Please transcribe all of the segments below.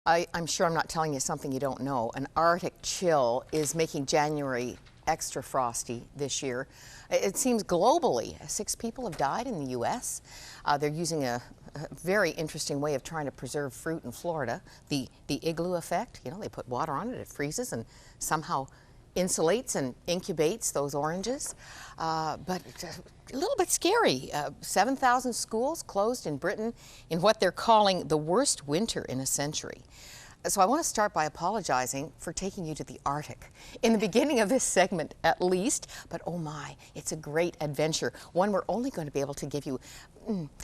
I'm sure I'm not telling you something you don't know. An Arctic chill is making January extra frosty this year. It seems globally, 6 people have died in the U.S. They're using a very interesting way of trying to preserve fruit in Florida, the igloo effect. You know, they put water on it, it freezes, and somehow insulates and incubates those oranges. But a little bit scary. 7,000 schools closed in Britain in what they're calling the worst winter in a century. So I want to start by apologizing for taking you to the Arctic in the beginning of this segment at least, but oh my, it's a great adventure, one we're only going to be able to give you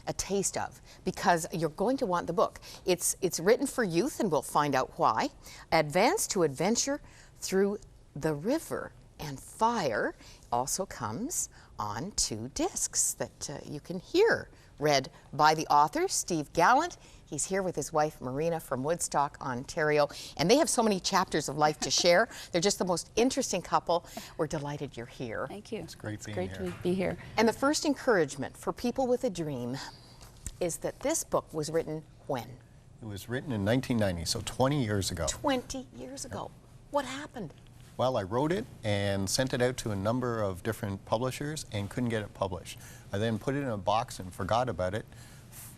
a taste of because you're going to want the book. It's written for youth, and we'll find out why. Advance to Adventure Through the River and Fire also comes on 2 discs that you can hear, read by the author, Steve Gallant. He's here with his wife, Marina, from Woodstock, Ontario, and they have so many chapters of life to share. They're just the most interesting couple. We're delighted you're here. Thank you. It's great to be here. And the first encouragement for people with a dream is that this book was written when? It was written in 1990, so 20 years ago. 20 years ago. What happened? Well, I wrote it and sent it out to a number of different publishers and couldn't get it published. I then put it in a box and forgot about it.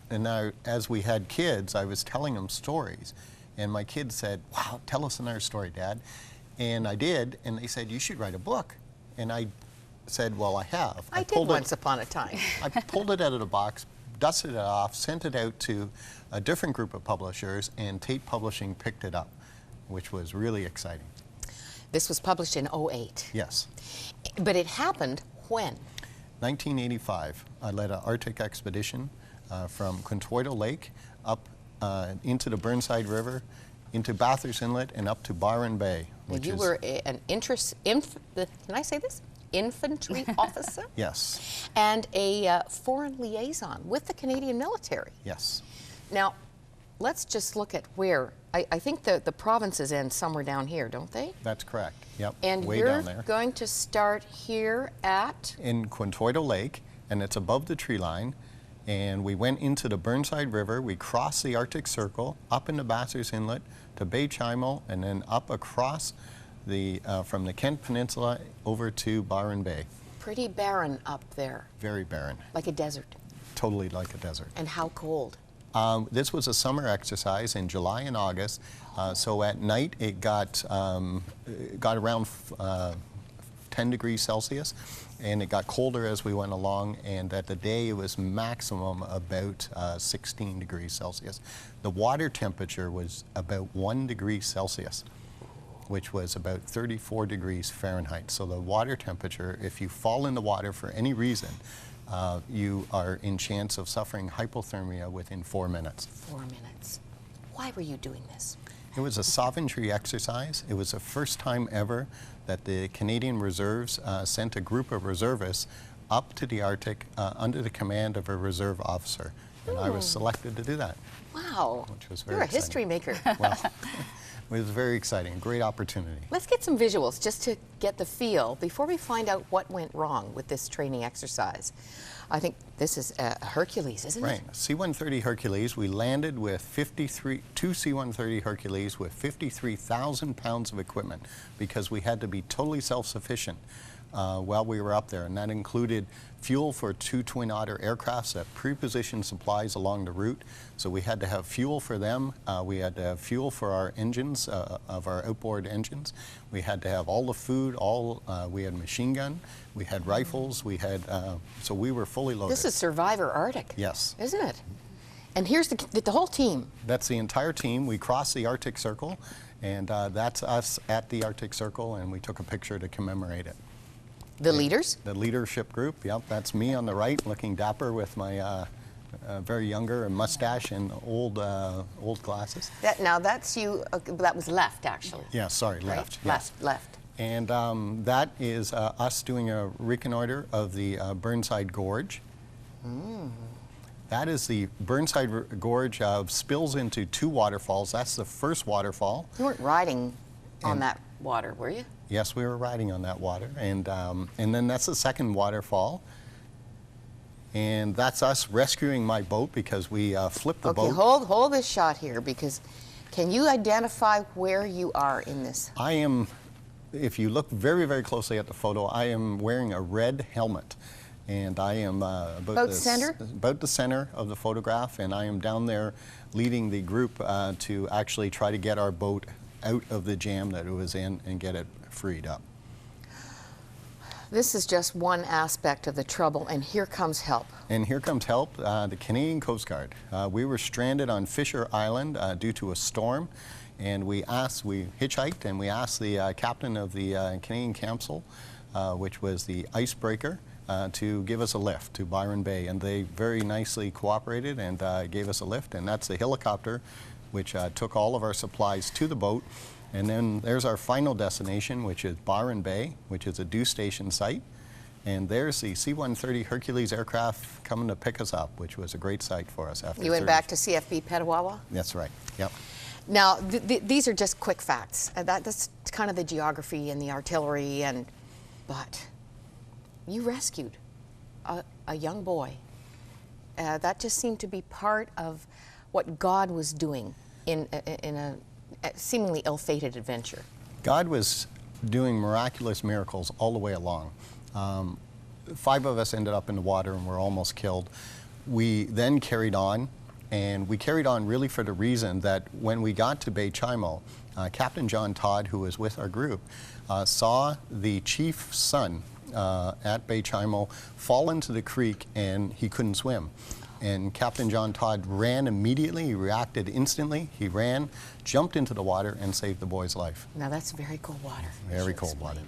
And now, as we had kids, I was telling them stories. And my kids said, wow, tell us another story, Dad. And I did, and they said, you should write a book. And I said, well, I have. I did once upon a time. I pulled it out of the box, dusted it off, sent it out to a different group of publishers, and Tate Publishing picked it up, which was really exciting. This was published in '08. Yes. But it happened when? 1985. I led an Arctic expedition from Contwoyto Lake up into the Burnside River, into Bathurst Inlet, and up to Byron Bay. You were an can I say this? Infantry officer? Yes. And a foreign liaison with the Canadian military. Yes. Now, let's just look at where. I think the provinces end somewhere down here, don't they? That's correct. Yep. And way you're down there. going to start here at? In Contwoyto Lake, and it's above the tree line. And we went into the Burnside River. We crossed the Arctic Circle, up into Bathurst Inlet to Bay Chimel, and then up across the from the Kent Peninsula over to Byron Bay. Pretty barren up there. Very barren. Like a desert. Totally like a desert. And how cold? This was a summer exercise in July and August, so at night it got around 10 degrees Celsius, and it got colder as we went along, and at the day it was maximum about 16 degrees Celsius. The water temperature was about 1 degree Celsius, which was about 34 degrees Fahrenheit. So the water temperature, if you fall in the water for any reason, you are in chance of suffering hypothermia within 4 minutes. 4 minutes. Why were you doing this? It was a sovereignty exercise. It was the first time ever that the Canadian Reserves sent a group of reservists up to the Arctic under the command of a reserve officer. And I was selected to do that. Wow. Which was very You're a exciting. history maker. Well, it was very exciting, a great opportunity. Let's get some visuals just to get the feel before we find out what went wrong with this training exercise. I think this is Hercules, isn't it? Right, C-130 Hercules. We landed with two C-130 Hercules with 53,000 pounds of equipment because we had to be totally self-sufficient while we were up there, and that included fuel for 2 Twin Otter aircrafts that pre-positioned supplies along the route. So we had to have fuel for them. We had to have fuel for our engines, of our outboard engines. We had to have all the food, we had machine gun, we had rifles, we had, so we were fully loaded. This is Survivor Arctic. Yes. Isn't it? And here's the whole team. That's the entire team. We crossed the Arctic Circle, and that's us at the Arctic Circle, and we took a picture to commemorate it. The leaders? The leadership group, yep, that's me on the right, looking dapper with my very younger and mustache and old glasses. Now that's you, that was left actually. Yeah, sorry, Right? left. Yes. Left. And that is us doing a reconnoiter of the Burnside Gorge. That is the Burnside Gorge spills into 2 waterfalls. That's the first waterfall. You weren't riding on that water, were you? Yes, we were riding on that water, and then that's the second waterfall, and that's us rescuing my boat because we flipped the boat. Okay, hold this shot here because Can you identify where you are in this? I am, if you look very, very closely at the photo, I am wearing a red helmet. And I am about the center of the photograph, and I am down there leading the group to actually try to get our boat out of the jam that it was in and get it freed up. This is just one aspect of the trouble, and here comes help. And here comes help, the Canadian Coast Guard. We were stranded on Fisher Island due to a storm, and we hitchhiked and we asked the captain of the Canadian Council, which was the icebreaker, to give us a lift to Byron Bay, and they very nicely cooperated and gave us a lift, and that's the helicopter which took all of our supplies to the boat. And then there's our final destination, which is Byron Bay, which is a dew station site, and there's the C-130 Hercules aircraft coming to pick us up, which was a great sight for us after You went back to CFB Petawawa? That's right, yep. Now, these are just quick facts. That's kind of the geography and the artillery, but you rescued a young boy. That just seemed to be part of what God was doing in a seemingly ill-fated adventure. God was doing miraculous miracles all the way along. 5 of us ended up in the water and were almost killed. We then carried on, and we carried on really for the reason that when we got to Bay Chimo, Captain John Todd, who was with our group, saw the chief's son at Bay Chimo fall into the creek, and he couldn't swim. And Captain John Todd ran immediately. He reacted instantly. He ran, jumped into the water, and saved the boy's life. Now that's very cold water. Very cold water.